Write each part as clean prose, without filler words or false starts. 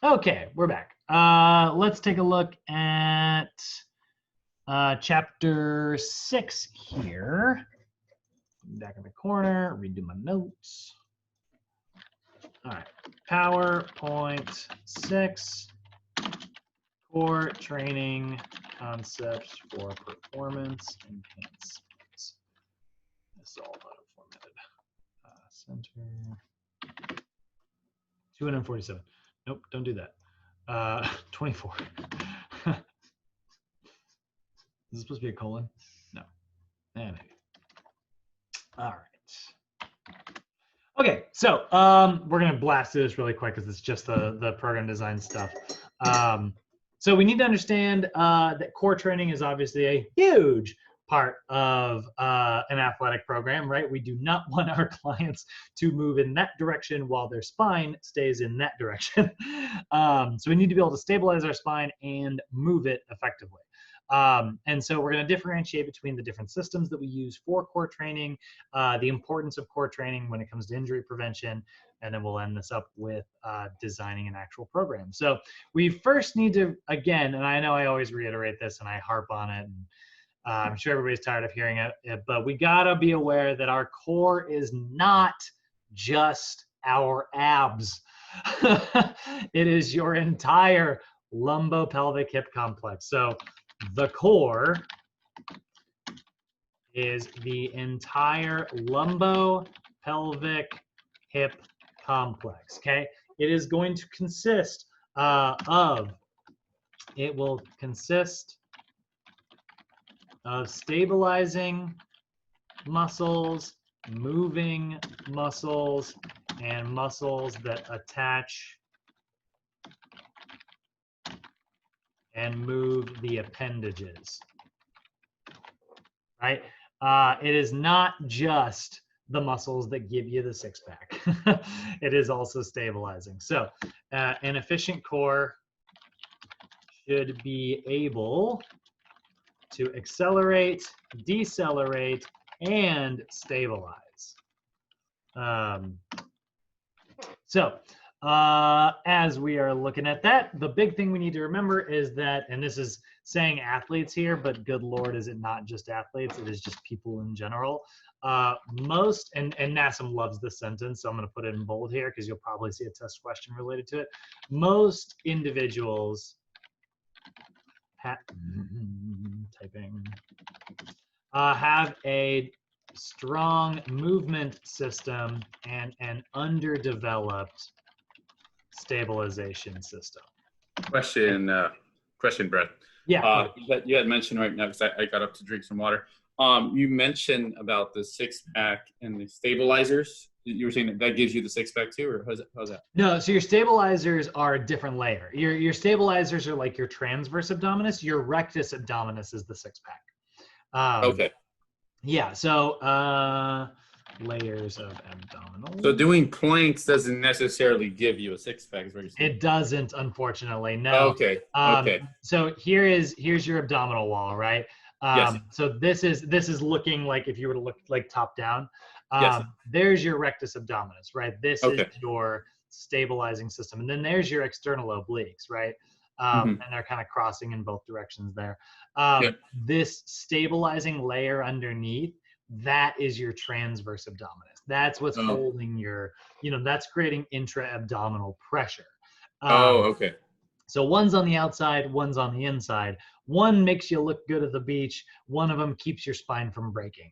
Okay, we're back. Let's take a look at chapter 6 here. Back in the corner, redo my notes. All right, PowerPoint 6, core training concepts for performance enhancements. This is all auto-formatted. Center. 247. Nope, don't do that. 24. Is this supposed to be a colon? No. Maybe. All right. Okay, so we're gonna blast through this really quick because it's just the program design stuff. So we need to understand that core training is obviously a huge part of an athletic program, right? We do not want our clients to move in that direction while their spine stays in that direction. So we need to be able to stabilize our spine and move it effectively. And so we're going to differentiate between the different systems that we use for core training, the importance of core training when it comes to injury prevention, and then we'll end this up with designing an actual program. So we first need to, again, and I know I always reiterate this and I harp on it, and I'm sure everybody's tired of hearing it, but we gotta be aware that our core is not just our abs. It is your entire lumbopelvic hip complex. So the core is the entire lumbopelvic hip complex, okay? It is going to consist it will consist of stabilizing muscles, moving muscles, and muscles that attach and move the appendages, right? It is not just the muscles that give you the six-pack. It is also stabilizing. So an efficient core should be able to accelerate, decelerate, and stabilize. As we are looking at that, the big thing we need to remember is that, and this is saying athletes here, but good Lord, is it not just athletes, it is just people in general. Most, and NASM loves this sentence, so I'm gonna put it in bold here because you'll probably see a test question related to it. Most individuals have a strong movement system and an underdeveloped stabilization system. Question, Brett. Yeah. You had mentioned right now, because I got up to drink some water. You mentioned about the six-pack and the stabilizers. You were saying that gives you the six-pack too, or how's that? No, so your stabilizers are a different layer. Your stabilizers are like your transverse abdominis. Your rectus abdominis is the six-pack. Okay. Yeah, so layers of abdominal. So doing planks doesn't necessarily give you a six-pack, is what you're saying? It doesn't, unfortunately, no. Okay, okay. So here's your abdominal wall, right? Yes. So this is looking like, if you were to look like top down, Yes. there's your rectus abdominis, right? This Okay. is your stabilizing system. And then there's your external obliques, right? And they're kind of crossing in both directions there. This stabilizing layer underneath, that is your transverse abdominis. That's what's holding your, that's creating intra-abdominal pressure. Okay. So one's on the outside, one's on the inside. One makes you look good at the beach. One of them keeps your spine from breaking.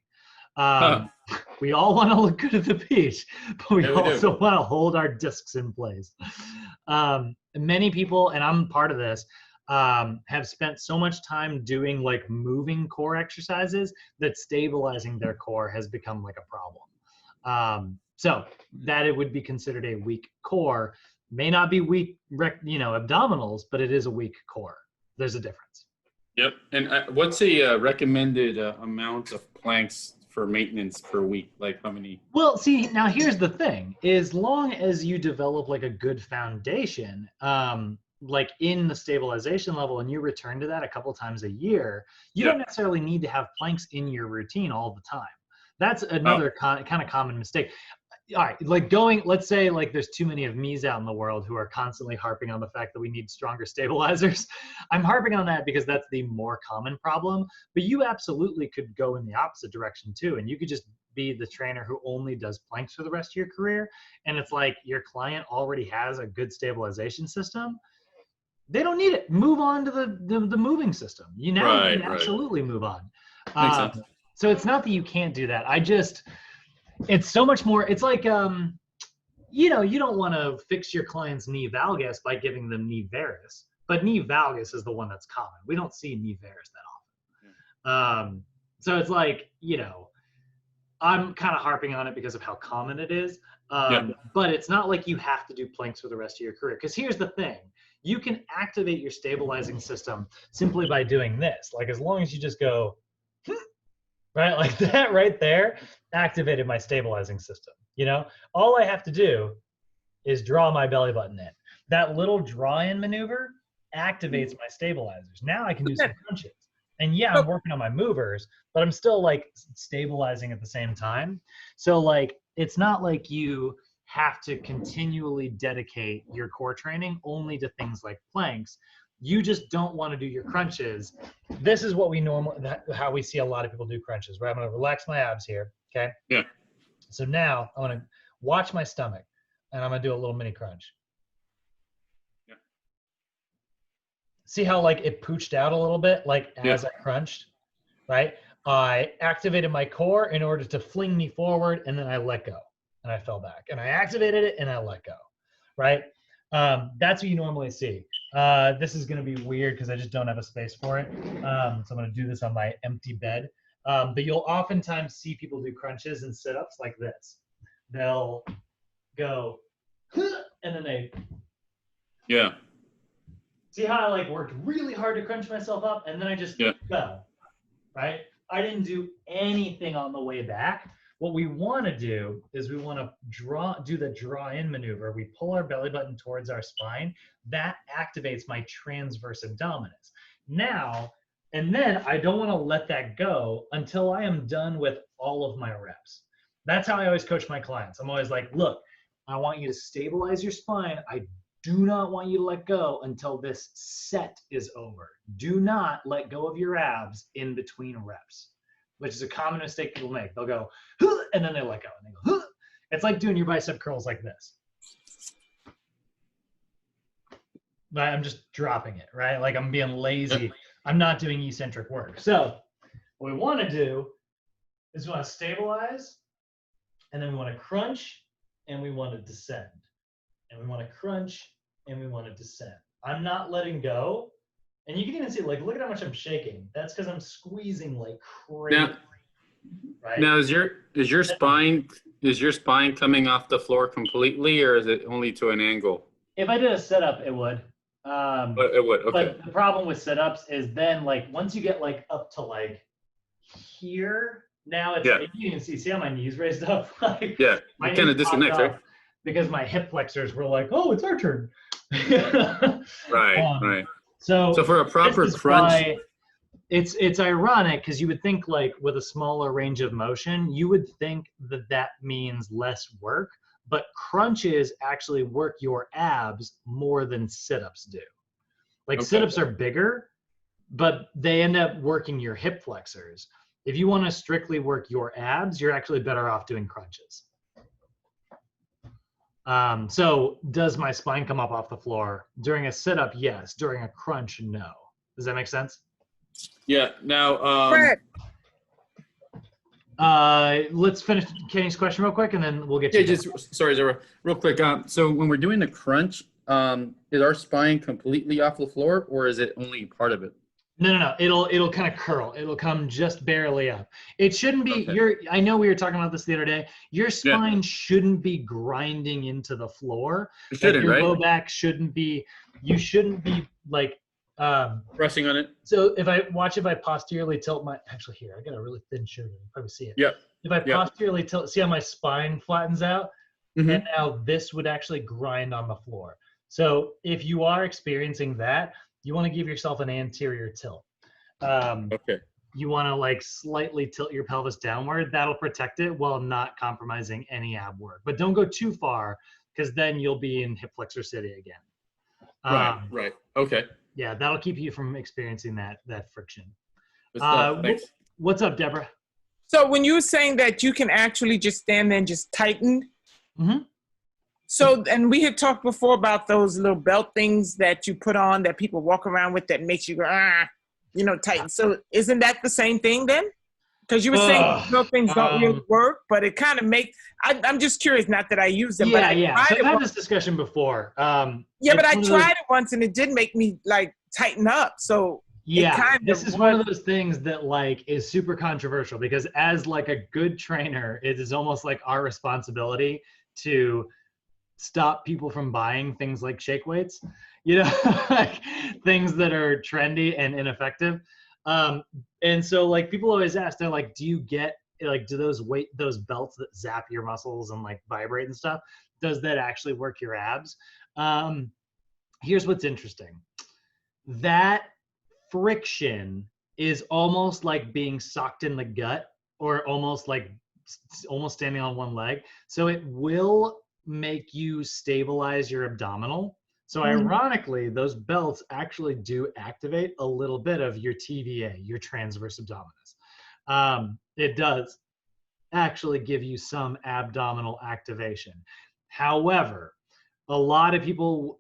We all want to look good at the beach, but we also want to hold our discs in place. Many people, and I'm part of this, have spent so much time doing like moving core exercises that stabilizing their core has become like a problem. So that it would be considered a weak core. May not be weak, abdominals, but it is a weak core. There's a difference. Yep. And what's a recommended amount of planks for maintenance per week? Like how many? Well, see, now here's the thing. As long as you develop like a good foundation, like in the stabilization level, and you return to that a couple times a year, you don't necessarily need to have planks in your routine all the time. That's another kind of common mistake. all right, like let's say like there's too many of me's out in the world who are constantly harping on the fact that we need stronger stabilizers. I'm harping on that because that's the more common problem, but you absolutely could go in the opposite direction too. And you could just be the trainer who only does planks for the rest of your career. And it's like your client already has a good stabilization system. They don't need it. Move on to the moving system. You can absolutely move on. Makes sense. So it's not that you can't do that. It's so much more. It's like, you don't want to fix your client's knee valgus by giving them knee varus, but knee valgus is the one that's common. We don't see knee varus that often. So it's like, I'm kind of harping on it because of how common it is. But it's not like you have to do planks for the rest of your career. Because here's the thing. You can activate your stabilizing system simply by doing this. Like as long as you just go, right, like that right there, activated my stabilizing system. All I have to do is draw my belly button in. That little draw-in maneuver activates my stabilizers. Now I can do some crunches. And yeah, I'm working on my movers, but I'm still like stabilizing at the same time. So like, it's not like you have to continually dedicate your core training only to things like planks. You just don't want to do your crunches. This is what how we see a lot of people do crunches, right? I'm going to relax my abs here. Okay. Yeah. So now I'm going to watch my stomach and I'm going to do a little mini crunch. Yeah. See how like it pooched out a little bit, like as I crunched, right? I activated my core in order to fling me forward and then I let go and I fell back and I activated it and I let go, right? That's what you normally see. This is going to be weird because I just don't have a space for it. So I'm going to do this on my empty bed. But you'll oftentimes see people do crunches and sit-ups like this. They'll go, and then they. Yeah. See how I like worked really hard to crunch myself up, and then I just fell, right? I didn't do anything on the way back. What we want to do is we want to do the draw-in maneuver. We pull our belly button towards our spine. That activates my transverse abdominis. Now, and then I don't want to let that go until I am done with all of my reps. That's how I always coach my clients. I'm always like, look, I want you to stabilize your spine. I do not want you to let go until this set is over. Do not let go of your abs in between reps, which is a common mistake people make. They'll go, and then they let go. And they go, it's like doing your bicep curls like this. But I'm just dropping it, right? Like I'm being lazy. I'm not doing eccentric work. So what we want to do is we want to stabilize, and then we want to crunch, and we want to descend. And we want to crunch, and we want to descend. I'm not letting go. And you can even see, like, look at how much I'm shaking. That's because I'm squeezing like crazy. Right? Now, is your spine coming off the floor completely, or is it only to an angle? If I did a sit-up, it would. It would. Okay. But the problem with sit-ups is then, like, once you get like up to like here, now it's like, you can see how my knees raised up. Like, you kind of disconnect, right? Because my hip flexors were like, oh, it's our turn. Right. So for a proper crunch, it's ironic because you would think like with a smaller range of motion, you would think that means less work, but crunches actually work your abs more than sit-ups do. Like sit-ups are bigger, but they end up working your hip flexors. If you want to strictly work your abs, you're actually better off doing crunches. So does my spine come up off the floor? During a sit-up, yes. During a crunch, no. Does that make sense? Yeah. Now, let's finish Kenny's question real quick, and then we'll get to sorry, Zara, real quick. So when we're doing the crunch, is our spine completely off the floor, or is it only part of it? No. It'll kind of curl. It'll come just barely up. It shouldn't be. I know we were talking about this the other day. Your spine shouldn't be grinding into the floor. It shouldn't, your right? Low back shouldn't be. You shouldn't be like pressing on it. So if I posteriorly tilt my, actually here, I got a really thin shirt. You can probably see it. Yep. If I posteriorly tilt, see how my spine flattens out? Mm-hmm. And now this would actually grind on the floor. So if you are experiencing that, you want to give yourself an anterior tilt. you want to like slightly tilt your pelvis downward. That'll protect it while not compromising any ab work. But don't go too far, because then you'll be in hip flexor city again. Right. Okay. Yeah, that'll keep you from experiencing that friction. Good stuff. Thanks. What's up, Deborah? So when you were saying that you can actually just stand there and just tighten, so, and we had talked before about those little belt things that you put on that people walk around with that makes you go, tighten. So isn't that the same thing then? Because you were saying those things don't really work, but it kind of makes, I'm just curious, not that I use them, but I tried So it I've had once. this discussion before. But I tried it once and it did make me like tighten up. So this is one of those things that like is super controversial, because as like a good trainer, it is almost like our responsibility to stop people from buying things like shake weights, like things that are trendy and ineffective. And so like people always ask, they're like, do you get like, do those belts that zap your muscles and like vibrate and stuff, does that actually work your abs? Here's what's interesting. That friction is almost like being socked in the gut, or almost standing on one leg. So it will make you stabilize your abdominal. So ironically, those belts actually do activate a little bit of your TVA, your transverse abdominis. It does actually give you some abdominal activation. However, a lot of people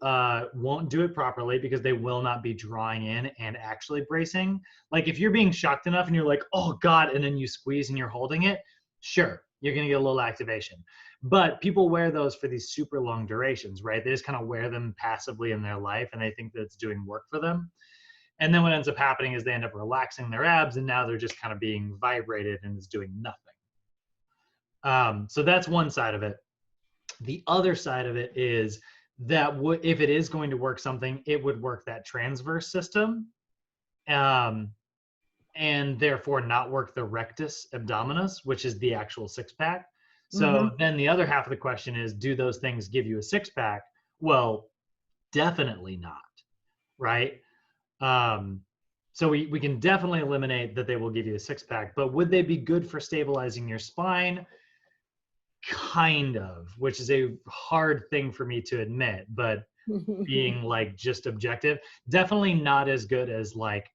won't do it properly because they will not be drawing in and actually bracing. Like if you're being shocked enough and you're like, oh God, and then you squeeze and you're holding it, sure, you're gonna get a little activation. But people wear those for these super long durations, right? They just kind of wear them passively in their life and they think that it's doing work for them. And then what ends up happening is they end up relaxing their abs and now they're just kind of being vibrated and it's doing nothing. So that's one side of it. The other side of it is that if it is going to work something, it would work that transverse system, and therefore not work the rectus abdominis, which is the actual six-pack. So then the other half of the question is, do those things give you a six-pack? Well, definitely not, right? So we can definitely eliminate that they will give you a six-pack, but would they be good for stabilizing your spine? Kind of, which is a hard thing for me to admit, but being like just objective, definitely not as good as like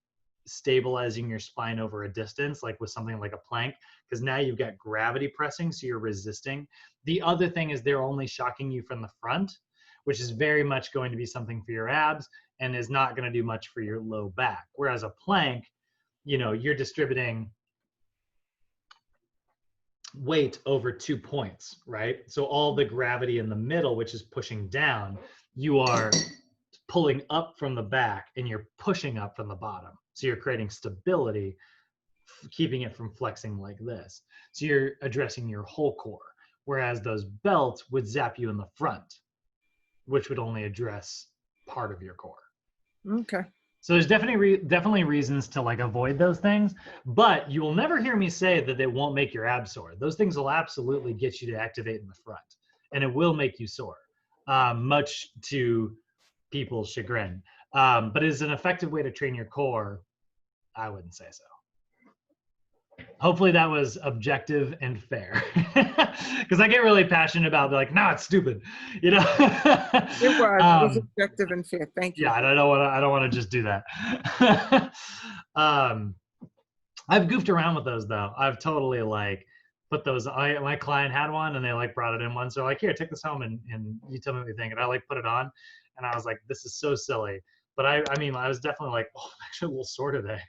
stabilizing your spine over a distance, like with something like a plank, because now you've got gravity pressing, so you're resisting. The other thing is they're only shocking you from the front, which is very much going to be something for your abs and is not going to do much for your low back. Whereas a plank, you're distributing weight over 2 points, right? So all the gravity in the middle, which is pushing down, you are pulling up from the back and you're pushing up from the bottom. So you're creating stability, keeping it from flexing like this. So you're addressing your whole core, whereas those belts would zap you in the front, which would only address part of your core. Okay. So there's definitely reasons to like avoid those things, but you will never hear me say that they won't make your abs sore. Those things will absolutely get you to activate in the front, and it will make you sore, much to people's chagrin. But is an effective way to train your core? I wouldn't say so. Hopefully that was objective and fair, because I get really passionate about like, no, it's stupid, It was objective and fair. Thank you. Yeah, I don't want to just do that. I've goofed around with those though. I've totally like put those. My client had one and they like brought it in once. So like, here, take this home and you tell me what you think. And I like put it on, and I was like, this is so silly. But I mean, I was definitely like, oh, I'm actually a little sore today.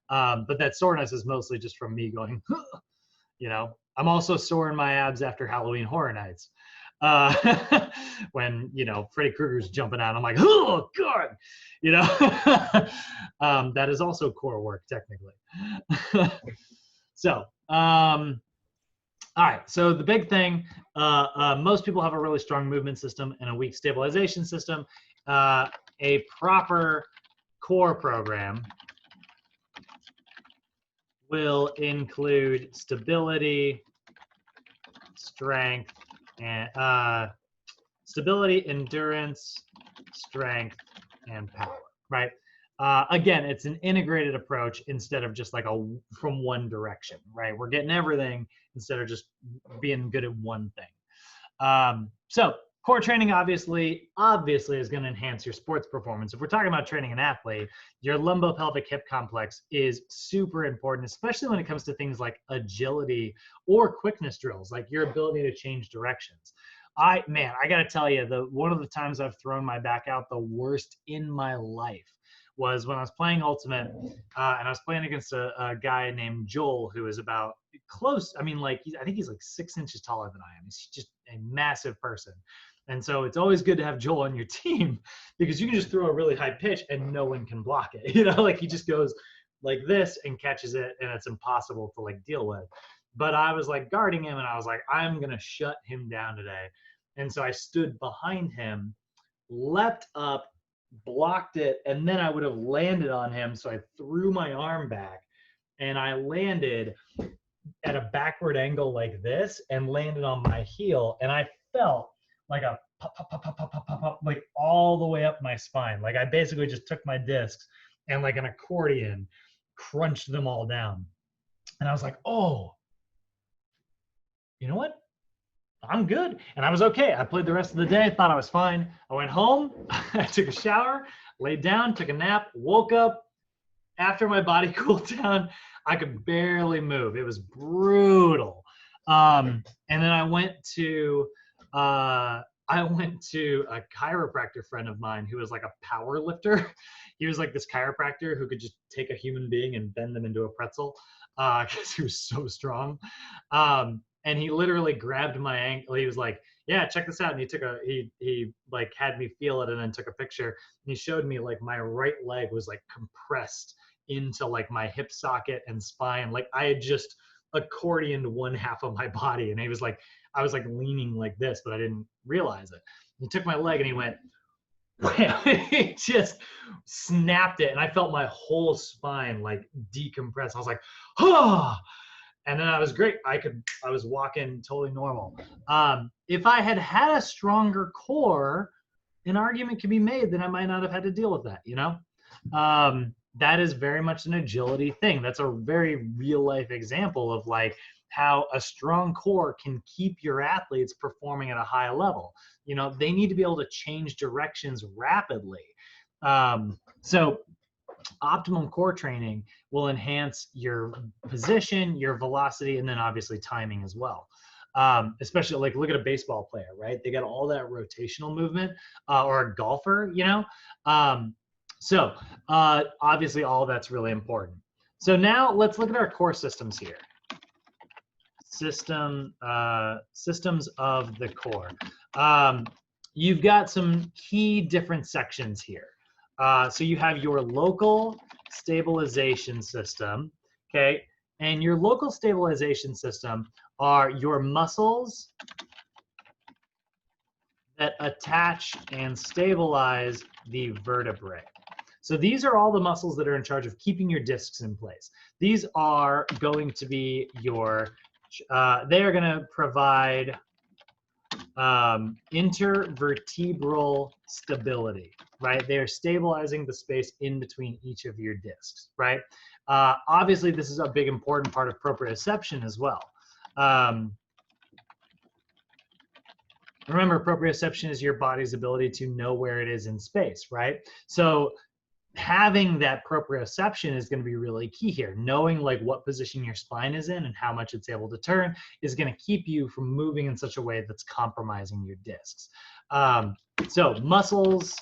But that soreness is mostly just from me going, I'm also sore in my abs after Halloween Horror Nights. When, Freddy Krueger's jumping out, I'm like, oh God, that is also core work technically. So, all right. So the big thing, most people have a really strong movement system and a weak stabilization system. A proper core program will include stability, strength, and stability, endurance, strength, and power, right? again, it's an integrated approach instead of just like from one direction, right? We're getting everything instead of just being good at one thing. So core training obviously is going to enhance your sports performance. If we're talking about training an athlete, your lumbopelvic hip complex is super important, especially when it comes to things like agility or quickness drills, like your ability to change directions. I got to tell you, one of the times I've thrown my back out the worst in my life was when I was playing Ultimate, and I was playing against a guy named Joel, who is about close. I mean, like, I think he's like 6 inches taller than I am. He's just a massive person. And so it's always good to have Joel on your team because you can just throw a really high pitch and no one can block it. You know, like he just goes like this and catches it, and it's impossible to like deal with. But I was like guarding him, and I was like, I'm going to shut him down today. And so I stood behind him, leapt up, blocked it, and then I would have landed on him. So I threw my arm back and I landed at a backward angle like this and landed on my heel. And I felt like a pop, pop, pop, pop, pop, pop, pop, pop, like all the way up my spine. Like I basically just took my discs and like an accordion crunched them all down. And I was like, oh, you know what? I'm good. And I was okay. I played the rest of the day, thought I was fine. I went home, I took a shower, laid down, took a nap, woke up. After my body cooled down, I could barely move. It was brutal. And then I went to a chiropractor friend of mine who was like a power lifter. He was like this chiropractor who could just take a human being and bend them into a pretzel because he was so strong. And he literally grabbed my ankle. He was like, yeah, check this out. And he like had me feel it and then took a picture. And he showed me like my right leg was like compressed into like my hip socket and spine. Like I had just accordioned one half of my body. And he was like, I was like leaning like this, but I didn't realize it. He took my leg and he went, he just snapped it. And I felt my whole spine like decompress. I was like, oh. And then I was great. I was walking totally normal. If I had had a stronger core, an argument could be made that I might not have had to deal with that, you know? That is very much an agility thing. That's a very real life example of like how a strong core can keep your athletes performing at a high level. You know, they need to be able to change directions rapidly. So optimum core training will enhance your position, your velocity, and then obviously timing as well. Especially like look at a baseball player, right? They got all that rotational movement, or a golfer, you know? So obviously all of that's really important. So now let's look at our core systems here. Systems of the core. You've got some key different sections here. So you have your local stabilization system, okay? And your local stabilization system are your muscles that attach and stabilize the vertebrae. So these are all the muscles that are in charge of keeping your discs in place. These are going to be your, they are gonna provide intervertebral stability, right? They are stabilizing the space in between each of your discs, right? Obviously, this is a big important part of proprioception as well. Remember, proprioception is your body's ability to know where it is in space, right? So having that proprioception is going to be really key here. Knowing like what position your spine is in and how much it's able to turn is going to keep you from moving in such a way that's compromising your discs. So muscles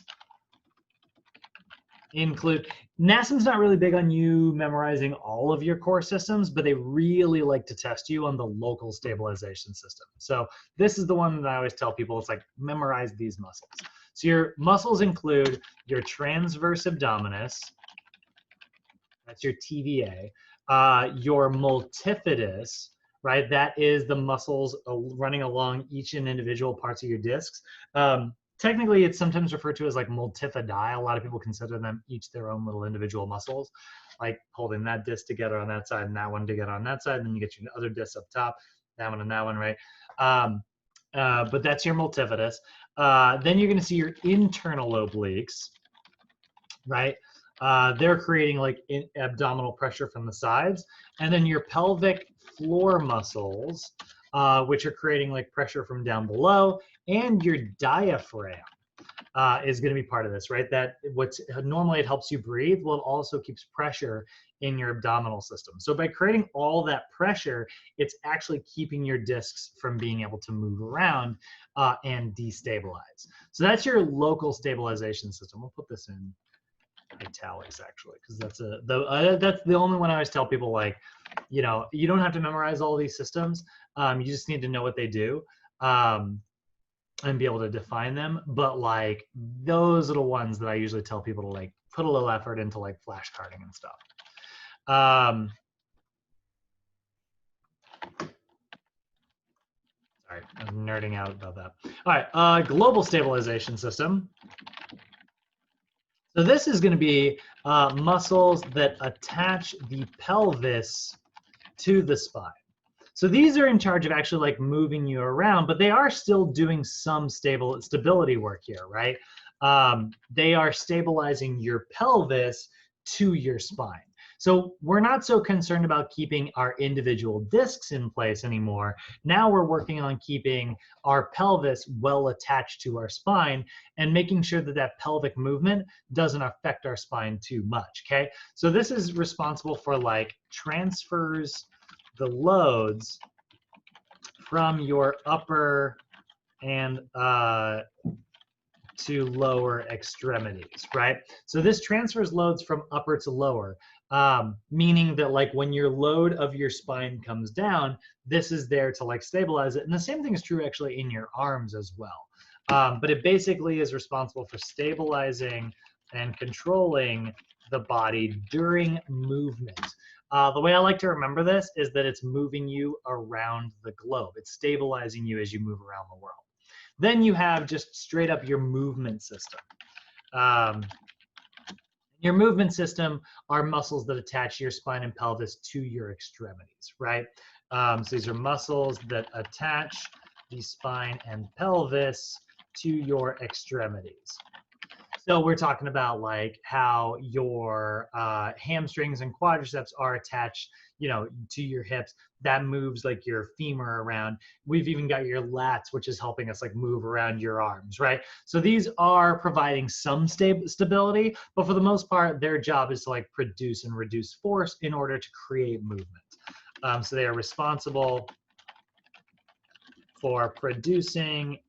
include, NASM's not really big on you memorizing all of your core systems, but they really like to test you on the local stabilization system. So this is the one that I always tell people, it's like memorize these muscles. So your muscles include your transverse abdominis, that's your TVA, your multifidus, right? That is the muscles running along each and individual parts of your discs. Technically, it's sometimes referred to as like multifidi. A lot of people consider them each their own little individual muscles, like holding that disc together on that side and that one together on that side, and then you get your other discs up top, that one and that one, right? But that's your multifidus. Then you're going to see your internal obliques, right? they're creating like abdominal pressure from the sides. And then your pelvic floor muscles, which are creating like pressure from down below, and your diaphragm is going to be part of this, right? That what's normally it helps you breathe, well, it also keeps pressure in your abdominal system. So by creating all that pressure, it's actually keeping your discs from being able to move around and destabilize. So that's your local stabilization system. We'll put this in italics actually, because that's the only one I always tell people, like, you know, you don't have to memorize all these systems. You just need to know what they do. And be able to define them, but like those are the ones that I usually tell people to like put a little effort into, like flashcarding and stuff. Sorry, I'm nerding out about that. All right, global stabilization system. So this is going to be muscles that attach the pelvis to the spine. So these are in charge of actually like moving you around, but they are still doing some stability work here, right? They are stabilizing your pelvis to your spine. So we're not so concerned about keeping our individual discs in place anymore. Now we're working on keeping our pelvis well attached to our spine and making sure that that pelvic movement doesn't affect our spine too much, okay? So this is responsible for like transfers the loads from your upper and to lower extremities, right? So this transfers loads from upper to lower, meaning that like when your load of your spine comes down, this is there to like stabilize it. And the same thing is true actually in your arms as well. But it basically is responsible for stabilizing and controlling the body during movement. The way I like to remember this is that it's moving you around the globe. It's stabilizing you as you move around the world. Then you have just straight up your movement system. Your movement system are muscles that attach your spine and pelvis to your extremities, right? So these are muscles that attach the spine and pelvis to your extremities. So we're talking about like how your hamstrings and quadriceps are attached, you know, to your hips. That moves like your femur around. We've even got your lats, which is helping us like move around your arms, right? So these are providing some stability, but for the most part, their job is to like produce and reduce force in order to create movement. So they are responsible for producing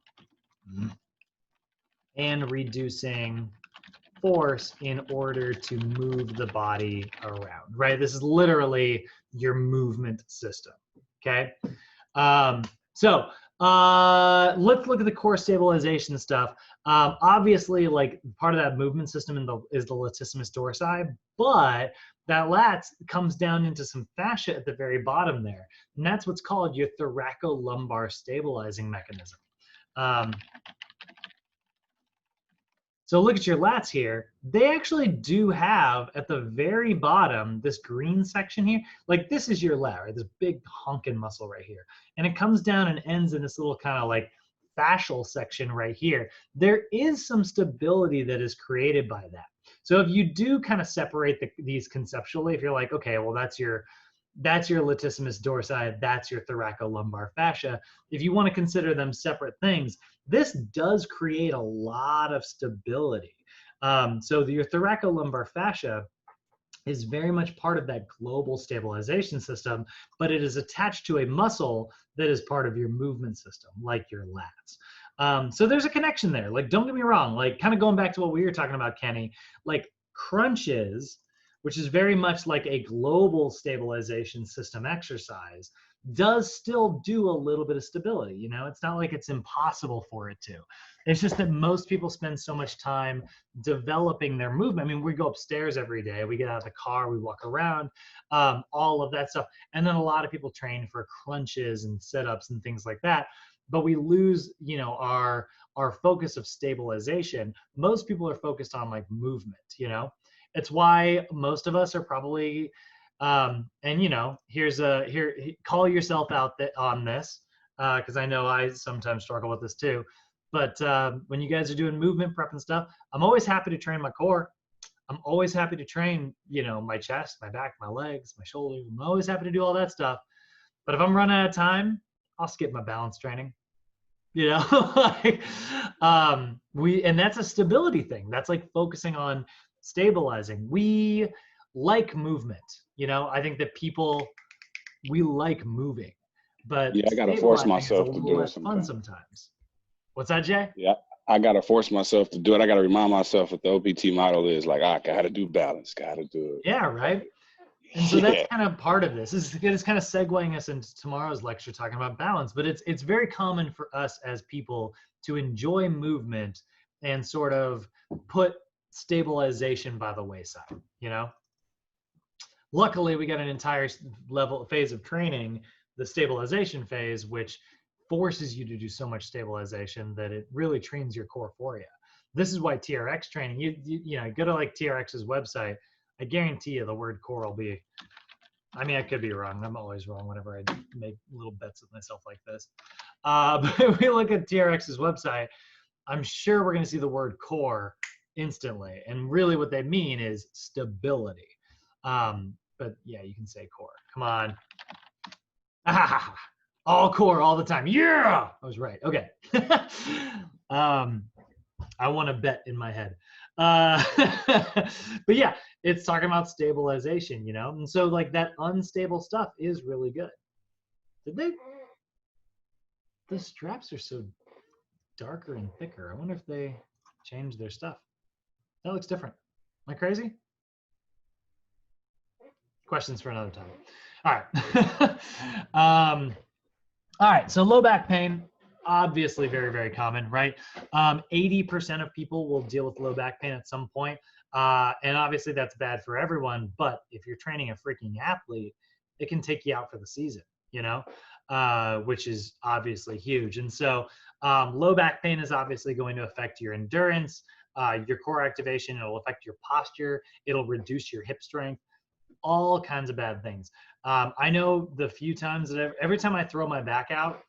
and reducing force in order to move the body around, right? This is literally your movement system, okay? So let's look at the core stabilization stuff. Obviously, like part of that movement system is the latissimus dorsi, but that lats comes down into some fascia at the very bottom there, and that's what's called your thoracolumbar stabilizing mechanism. So look at your lats here. They actually do have at the very bottom, this green section here, like this is your lat, right? This big honking muscle right here. And it comes down and ends in this little kind of like fascial section right here. There is some stability that is created by that. So if you do kind of separate these conceptually, if you're like, okay, well, that's your latissimus dorsi, that's your thoracolumbar fascia. If you want to consider them separate things, this does create a lot of stability. So your thoracolumbar fascia is very much part of that global stabilization system, but it is attached to a muscle that is part of your movement system, like your lats. So there's a connection there. Like, don't get me wrong, like kind of going back to what we were talking about, Kenny, like crunches, which is very much like a global stabilization system exercise, does still do a little bit of stability. You know, it's not like it's impossible for it to. It's just that most people spend so much time developing their movement. I mean, we go upstairs every day, we get out of the car, we walk around, all of that stuff. And then a lot of people train for crunches and sit-ups and things like that. But we lose, you know, our focus of stabilization. Most people are focused on like movement, you know. It's why most of us are probably, and you know, call yourself out on this, because I know I sometimes struggle with this too. But when you guys are doing movement prep and stuff, I'm always happy to train my core. I'm always happy to train, my chest, my back, my legs, my shoulders. I'm always happy to do all that stuff. But if I'm running out of time, I'll skip my balance training. Like, and that's a stability thing. That's like focusing on stabilizing. We like movement. I think that we like moving, but Yeah, I gotta force stabilizing is a myself to little do it less fun sometimes. What's that, Jay? Yeah, I gotta force myself to do it. I gotta remind myself what the OPT model is. Like, I gotta do balance, gotta do it. Yeah, right. And so that's kind of part of this. It's kind of segueing us into tomorrow's lecture talking about balance, but it's very common for us as people to enjoy movement and sort of put stabilization by the wayside, Luckily, we got an entire phase of training, the stabilization phase, which forces you to do so much stabilization that it really trains your core for you. This is why TRX training, you go to like TRX's website, I guarantee you the word core will be, I could be wrong. I'm always wrong whenever I make little bets with myself like this. But if we look at TRX's website, I'm sure we're going to see the word core instantly. And really what they mean is stability. But yeah, you can say core. Come on. All core all the time. Yeah, I was right. Okay. I want to bet in my head. But yeah, it's talking about stabilization, and so like that unstable stuff is really good. The straps are so darker and thicker. I wonder if they changed their stuff. That looks different. Am I crazy? Questions for another time. All right. All right, so low back pain, obviously very, very common, right? 80% of people will deal with low back pain at some point. And obviously that's bad for everyone, but if you're training a freaking athlete, it can take you out for the season, which is obviously huge. And so low back pain is obviously going to affect your endurance, your core activation. It'll affect your posture. It'll reduce your hip strength, all kinds of bad things. I know the few times that every time I throw my back out,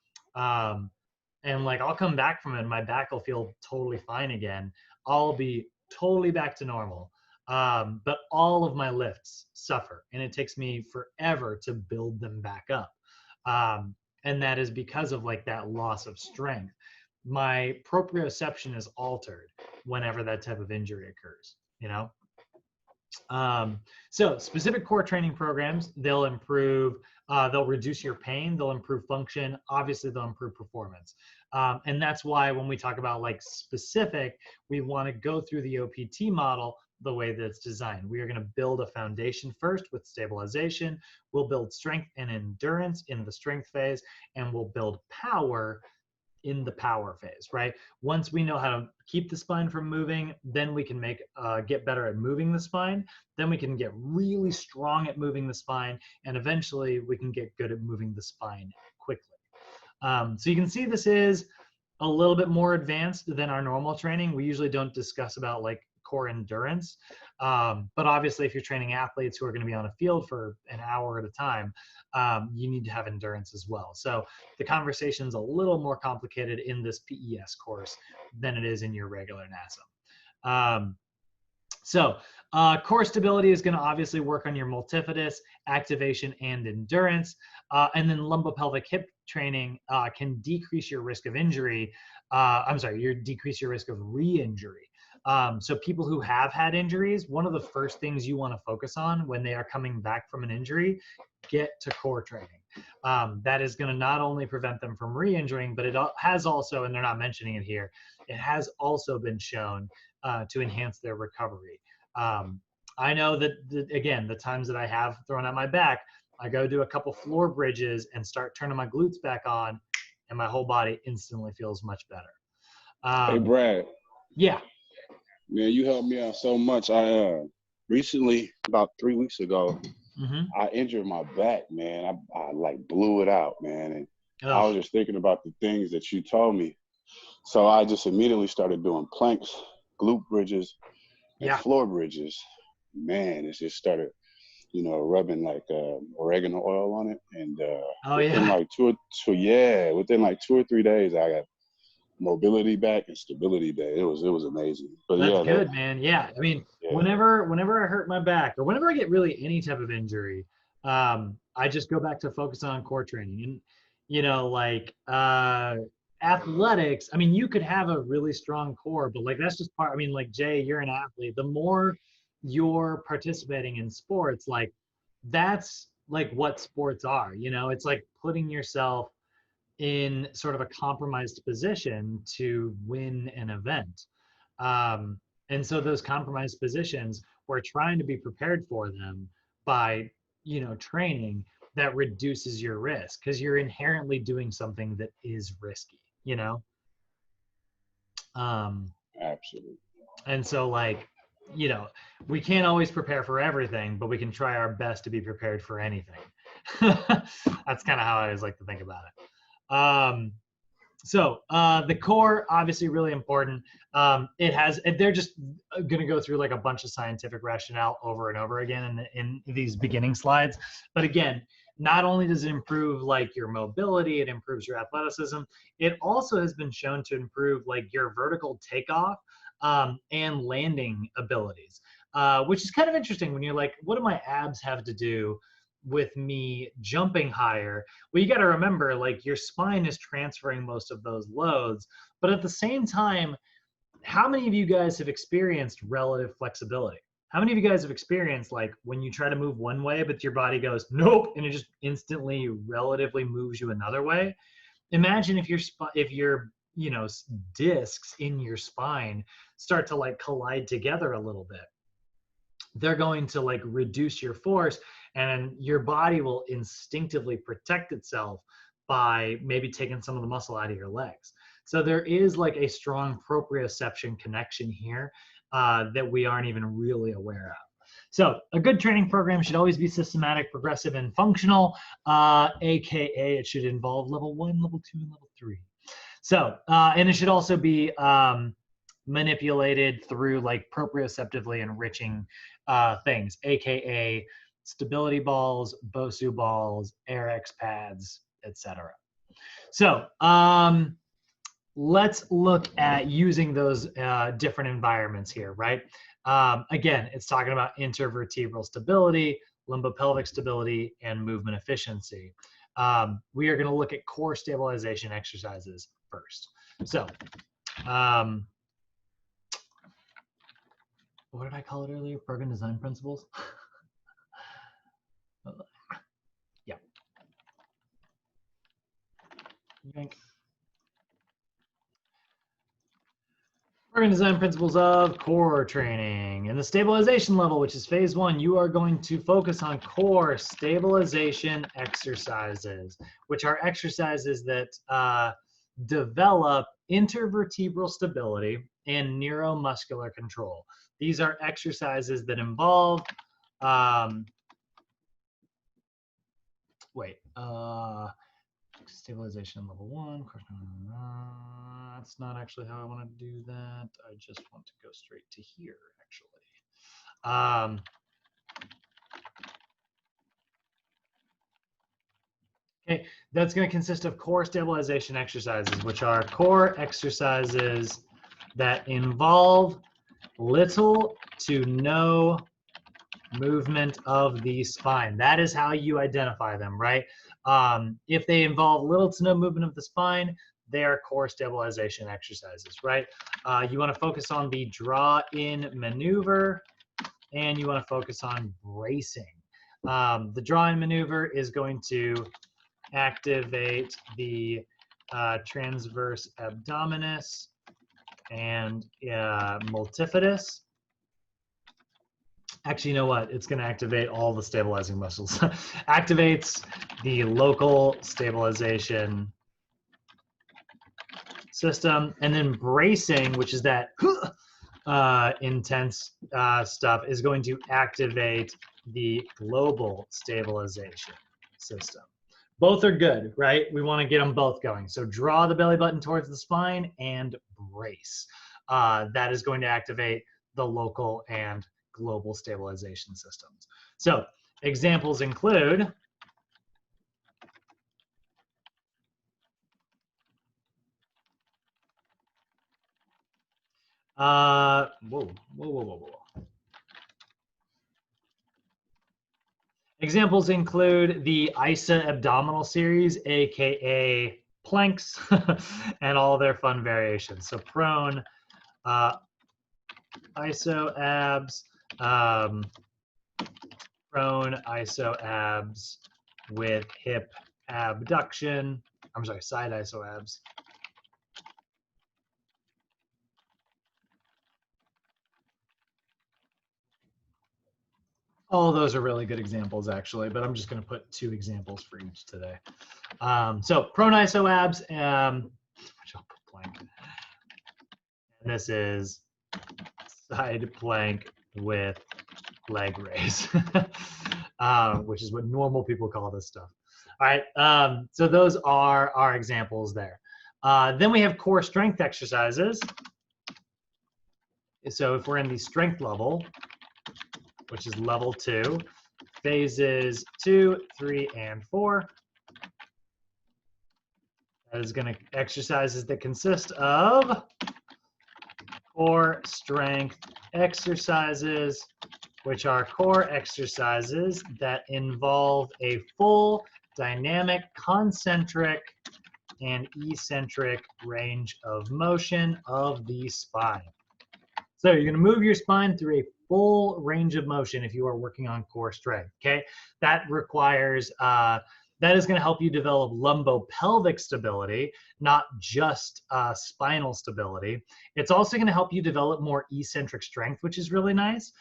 and like I'll come back from it and my back will feel totally fine again. I'll be totally back to normal. But all of my lifts suffer and it takes me forever to build them back up. And that is because of like that loss of strength. My proprioception is altered whenever that type of injury occurs, So specific core training programs, they'll improve, they'll reduce your pain, they'll improve function, obviously they'll improve performance. And that's why when we talk about like specific, we want to go through the OPT model the way that it's designed. We are going to build a foundation first with stabilization. We'll build strength and endurance in the strength phase, and we'll build power in the power phase, right? Once we know how to keep the spine from moving, then we can get better at moving the spine. Then we can get really strong at moving the spine, and eventually we can get good at moving the spine quickly. So you can see this is a little bit more advanced than our normal training. We usually don't discuss about like core endurance, but obviously if you're training athletes who are going to be on a field for an hour at a time, you need to have endurance as well. So the conversation's a little more complicated in this PES course than it is in your regular NASM. So core stability is going to obviously work on your multifidus, activation, and endurance. And then lumbopelvic hip training can decrease your risk of injury. Decrease your risk of re-injury. So people who have had injuries, one of the first things you want to focus on when they are coming back from an injury, get to core training. That is going to not only prevent them from re-injuring, but it has also, and they're not mentioning it here, it has also been shown to enhance their recovery. I know that, again, the times that I have thrown out my back, I go do a couple floor bridges and start turning my glutes back on, and my whole body instantly feels much better. Hey, Brad. Yeah. Man, you helped me out so much. I recently, about 3 weeks ago, I injured my back, man. I like blew it out, man. And I was just thinking about the things that you told me. So I just immediately started doing planks, glute bridges, and floor bridges. Man, it just started, rubbing like oregano oil on it. And within like 2 or 3 days, I got mobility back and stability back. It was amazing. But that's good, man. Yeah, I mean, whenever I hurt my back or whenever I get really any type of injury, I just go back to focusing on core training. And, you know, like athletics, I mean, you could have a really strong core, but like that's just part, I mean, like Jay, you're an athlete. The more you're participating in sports, like that's like what sports are, you know, it's like putting yourself in sort of a compromised position to win an event. And so those compromised positions, we're trying to be prepared for them by, you know, training that reduces your risk because you're inherently doing something that is risky, you know? Absolutely. And so like, you know, we can't always prepare for everything, but we can try our best to be prepared for anything. That's kind of how I always like to think about it. So the core, obviously really important. They're just going to go through like a bunch of scientific rationale over and over again in these beginning slides. But again, not only does it improve like your mobility, it improves your athleticism. It also has been shown to improve like your vertical takeoff and landing abilities, which is kind of interesting when you're like, what do my abs have to do with me jumping higher? Well, you got to remember, like your spine is transferring most of those loads, but at the same time, how many of you guys have experienced relative flexibility? How many of you guys have experienced like when you try to move one way, but your body goes, nope, and it just instantly relatively moves you another way? Imagine if your you know, discs in your spine start to like collide together a little bit. They're going to like reduce your force, and your body will instinctively protect itself by maybe taking some of the muscle out of your legs. So there is like a strong proprioception connection here that we aren't even really aware of. So a good training program should always be systematic, progressive, and functional, AKA it should involve level 1, level 2, and level 3. So, and it should also be manipulated through like proprioceptively enriching things, AKA stability balls, BOSU balls, AirX pads, etc. So let's look at using those different environments here, right? Again, it's talking about intervertebral stability, lumbopelvic stability, and movement efficiency. We are going to look at core stabilization exercises first. So, what did I call it earlier? Program design principles? Yeah. Yank. Program design principles of core training. In the stabilization level, which is phase 1, you are going to focus on core stabilization exercises, which are exercises that develop intervertebral stability and neuromuscular control. These are exercises that involve, stabilization level 1. That's not actually how I want to do that. I just want to go straight to here, actually. Okay, that's going to consist of core stabilization exercises, which are core exercises that involve little to no movement of the spine. That is how you identify them, right? If they involve little to no movement of the spine, they are core stabilization exercises, right? You want to focus on the draw-in maneuver, and you want to focus on bracing. The draw-in maneuver is going to activate the transverse abdominis and multifidus. Actually, you know what? It's going to activate all the stabilizing muscles. Activates the local stabilization system. And then bracing, which is that intense stuff, is going to activate the global stabilization system. Both are good, right? We want to get them both going. So draw the belly button towards the spine and brace. That is going to activate the local and global stabilization systems. So examples include whoa. Examples include the ISA abdominal series, aka planks, and all their fun variations. So prone, iso abs, prone iso abs with hip abduction. I'm sorry, side iso abs. All those are really good examples, actually, but I'm just going to put 2 examples for each today. So prone iso abs, which I'll put plank. And this is side plank with leg raise, which is what normal people call this stuff. All right, so those are our examples there. Then we have core strength exercises. So if we're in the strength level, which is level 2, phases 2, 3, and 4. That is going to exercises that consist of core strength exercises, which are core exercises that involve a full dynamic, concentric, and eccentric range of motion of the spine. So you're going to move your spine through a full range of motion if you are working on core strength, okay? That requires, that is going to help you develop lumbopelvic stability, not just spinal stability. It's also going to help you develop more eccentric strength, which is really nice,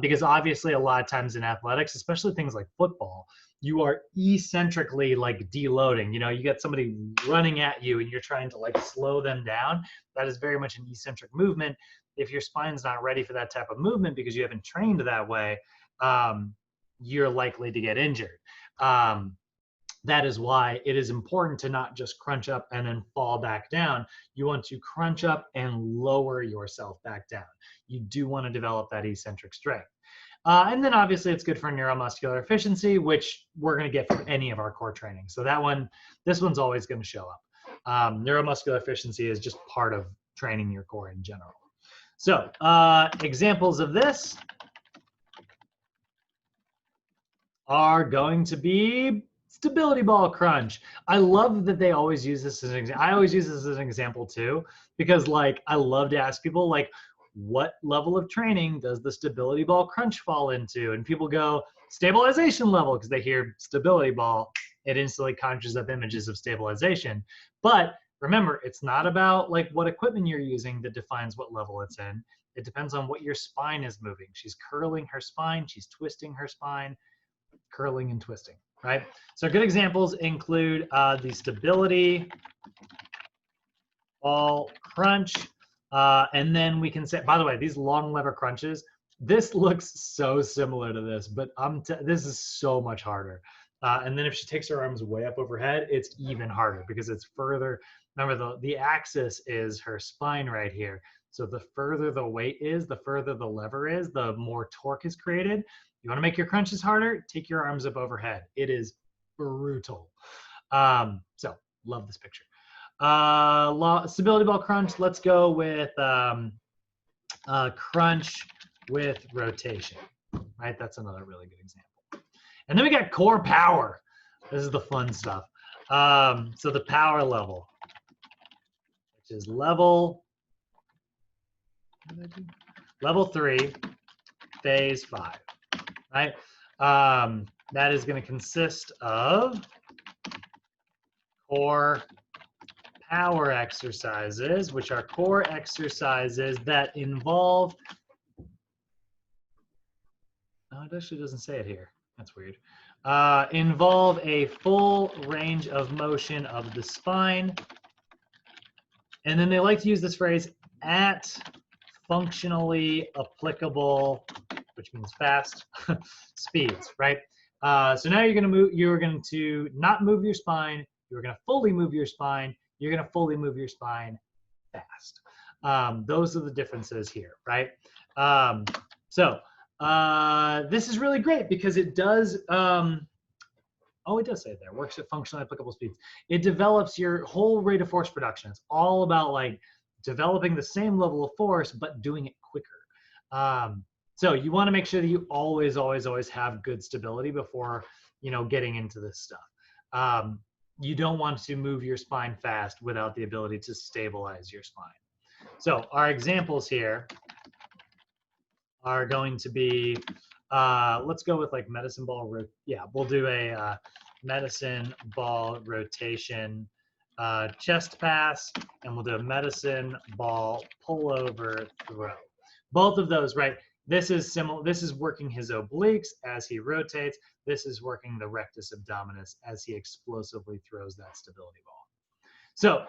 because obviously a lot of times in athletics, especially things like football, you are eccentrically like deloading. You know, you get somebody running at you and you're trying to like slow them down. That is very much an eccentric movement. If your spine's not ready for that type of movement because you haven't trained that way, you're likely to get injured. That is why it is important to not just crunch up and then fall back down. You want to crunch up and lower yourself back down. You do want to develop that eccentric strength. And then obviously it's good for neuromuscular efficiency, which we're going to get from any of our core training. So that one, this one's always going to show up. Neuromuscular efficiency is just part of training your core in general. So examples of this are going to be stability ball crunch. I love that they always use this as an example. I always use this as an example too, because like I love to ask people like, what level of training does the stability ball crunch fall into? And people go stabilization level because they hear stability ball. It instantly conjures up images of stabilization. But remember, it's not about like what equipment you're using that defines what level it's in. It depends on what your spine is moving. She's curling her spine, she's twisting her spine, curling and twisting, right? So good examples include the stability ball crunch. And then we can say, by the way, these long lever crunches, this looks so similar to this, but this is so much harder. And then if she takes her arms way up overhead, it's even harder because it's further. Remember, the axis is her spine right here. So the further the weight is, the further the lever is, the more torque is created. You want to make your crunches harder? Take your arms up overhead. It is brutal. So love this picture. Stability ball crunch. Let's go with crunch with rotation. Right, that's another really good example. And then we got core power. This is the fun stuff. So the power level, which is level 3, phase 5. Right. That is going to consist of core power exercises, which are core exercises that involve, no, it actually doesn't say it here. That's weird. Involve a full range of motion of the spine. And then they like to use this phrase, at functionally applicable, which means fast, speeds, right? So now you're going to not move your spine. You're going to fully move your spine. You're going to fully move your spine fast. Those are the differences here, right? This is really great because it does, it does say it there, works at functionally applicable speeds. It develops your whole rate of force production. It's all about like developing the same level of force, but doing it quicker. So you want to make sure that you always, always, always have good stability before, getting into this stuff. You don't want to move your spine fast without the ability to stabilize your spine. So our examples here are going to be, let's go with like medicine ball. Yeah, we'll do a medicine ball rotation chest pass, and we'll do a medicine ball pullover throw. Both of those, right? This is similar. This is working his obliques as he rotates. This is working the rectus abdominis as he explosively throws that stability ball. So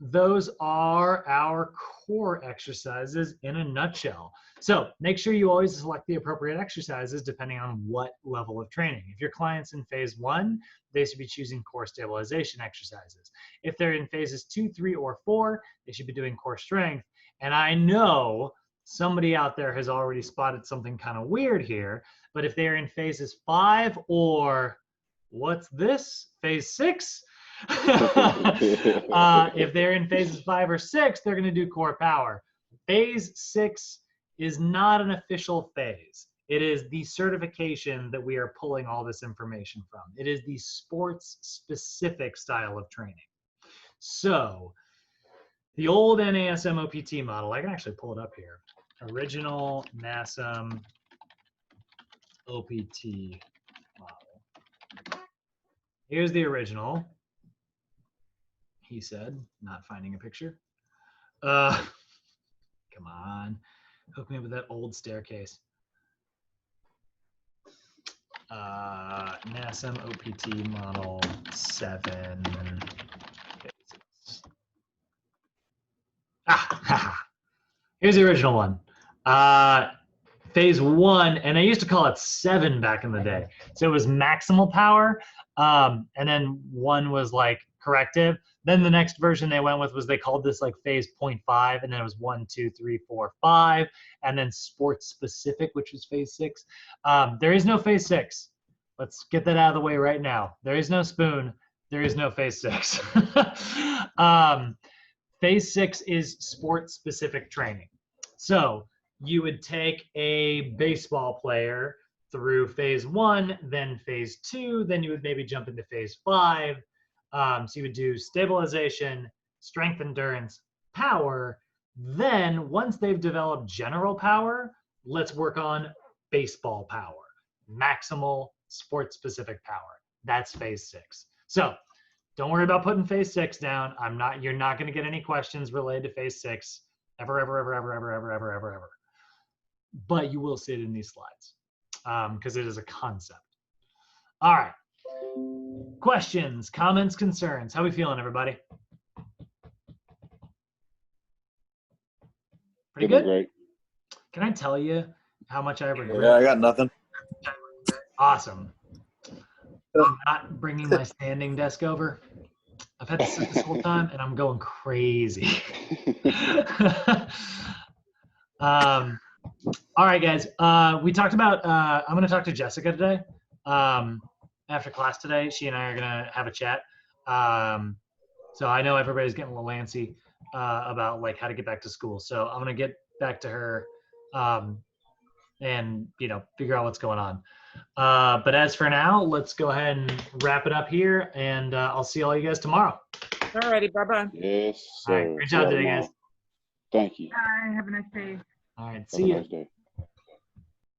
those are our core exercises in a nutshell. So make sure you always select the appropriate exercises depending on what level of training. If your client's in phase 1, they should be choosing core stabilization exercises. If they're in phases 2, 3, or 4, they should be doing core strength. And I know somebody out there has already spotted something kind of weird here, but if they're in phases 5 or what's this, phase 6? If they're in phases 5 or 6, they're going to do core power. Phase 6 is not an official phase. It is the certification that we are pulling all this information from. It is the sports-specific style of training. So the old NASM OPT model, I can actually pull it up here. Original NASM OPT model. Here's the original. He said, not finding a picture. Come on, hook me up with that old staircase. NASM OPT model 7. Here's the original one. Phase 1, and I used to call it 7 back in the day. So it was maximal power, and then 1 was like corrective. Then the next version they went with was they called this like phase 0.5, and then it was 1, 2, 3, 4, 5, and then sports specific, which was phase 6. There is no phase 6. Let's get that out of the way right now. There is no spoon. There is no phase 6. Phase 6 is sports specific training. So you would take a baseball player through phase 1, then phase 2, then you would maybe jump into phase 5. So you would do stabilization, strength, endurance, power. Then once they've developed general power, let's work on baseball power, maximal sports-specific power. That's phase 6. So don't worry about putting phase 6 down. You're not going to get any questions related to phase 6 ever. But you will see it in these slides because it is a concept. All right. Questions, comments, concerns. How we feeling, everybody? Pretty good? Great. Can I tell you how much I regret? Yeah, I got nothing. Awesome. I'm not bringing my standing desk over. I've had to sit this whole time, and I'm going crazy. All right, guys. We talked about, I'm going to talk to Jessica today. After class today, she and I are going to have a chat. So I know everybody's getting a little antsy about like how to get back to school. So I'm going to get back to her and, figure out what's going on. But as for now, let's go ahead and wrap it up here, and I'll see all you guys tomorrow. All righty. Bye-bye. Yes, All sir. right. Great job today, guys. Thank you. Bye. Have a nice day. All right. Have See a you. nice day.